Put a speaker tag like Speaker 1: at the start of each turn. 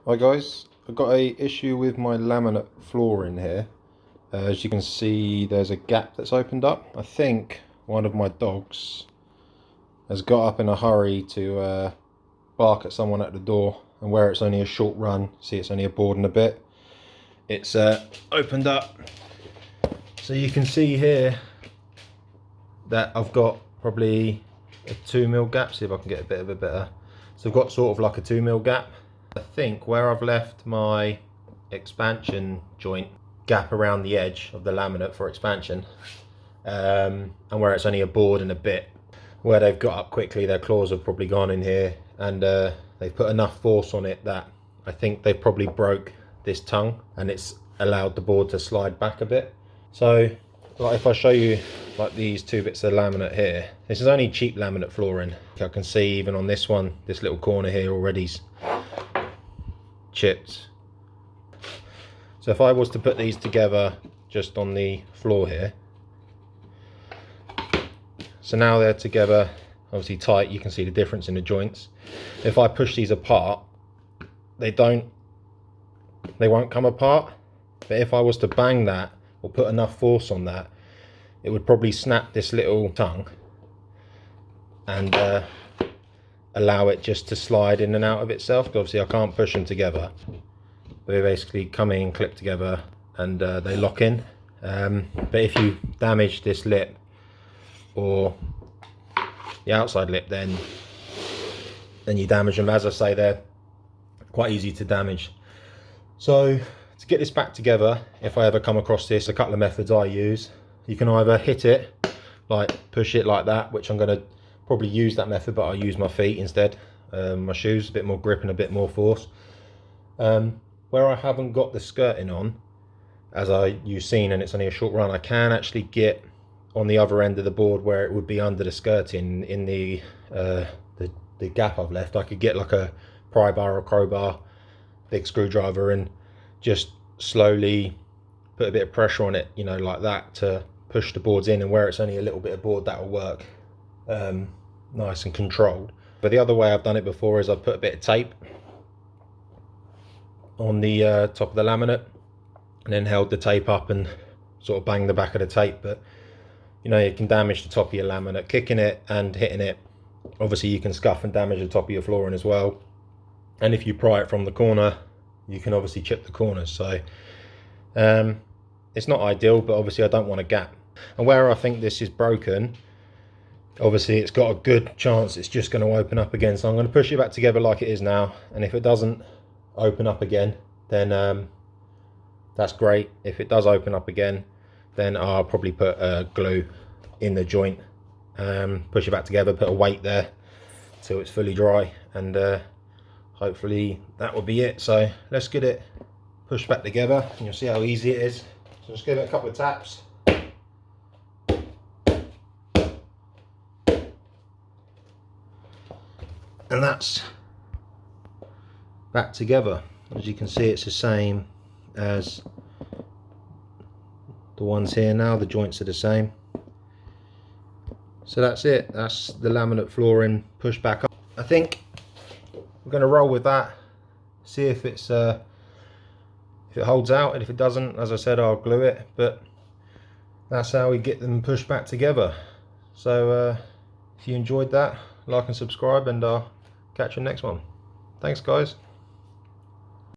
Speaker 1: Hi guys, I've got a issue with my laminate flooring here. As you can see, there's a gap that's opened up. I think one of my dogs has got up in a hurry to bark at someone at the door, and where it's only a short run, see it's only a board and a bit, it's opened up. So you can see here that I've got probably a 2mm gap. See if I can get a bit of a better. So I've got sort of like a 2mm gap. I think where I've left my expansion joint gap around the edge of the laminate for expansion, and where it's only a board and a bit, where they've got up quickly, their claws have probably gone in here, and they've put enough force on it that I think they probably broke this tongue, and it's allowed the board to slide back a bit. So like if I show you like these two bits of laminate here, this is only cheap laminate flooring. I can see even on this one, this little corner here already's chipped. So if I was to put these together just on the floor here, so now they're together obviously tight, you can see the difference in the joints. If I push these apart, they won't come apart, but if I was to bang that or put enough force on that, it would probably snap this little tongue and allow it just to slide in and out of itself. Obviously I can't push them together, they basically come in, clip together, and they lock in. But if you damage this lip or the outside lip, then you damage them. As I say, they're quite easy to damage. So to get this back together, if I ever come across this, a couple of methods I use. You can either hit it, like push it like that, which I'm going to probably use that method, but I'll use my feet instead. My shoes, a bit more grip and a bit more force. Where I haven't got the skirting on, as you've seen, and it's only a short run, I can actually get on the other end of the board where it would be under the skirting in the gap I've left. I could get like a pry bar or crowbar, big screwdriver, and just slowly put a bit of pressure on it, you know, like that, to push the boards in, and where it's only a little bit of board, that will work nice and controlled. But the other way I've done it before is I've put a bit of tape on the top of the laminate and then held the tape up and sort of banged the back of the tape. But you know, you can damage the top of your laminate kicking it and hitting it. Obviously you can scuff and damage the top of your flooring as well, and if you pry it from the corner, you can obviously chip the corners. So it's not ideal, but obviously I don't want a gap. And where I think this is broken, obviously it's got a good chance it's just going to open up again. So I'm going to push it back together like it is now, and if it doesn't open up again, then that's great. If it does open up again, then I'll probably put glue in the joint, push it back together, put a weight there till it's fully dry, and hopefully that will be it. So let's get it pushed back together and you'll see how easy it is. So just give it a couple of taps. And that's back together. As you can see, it's the same as the ones here now, the joints are the same. So that's it, that's the laminate flooring pushed back up. I think we're going to roll with that, see if it's if it holds out, and if it doesn't, as I said, I'll glue it. But that's how we get them pushed back together. So if you enjoyed that, like and subscribe, and I'll catch you next one. Thanks guys.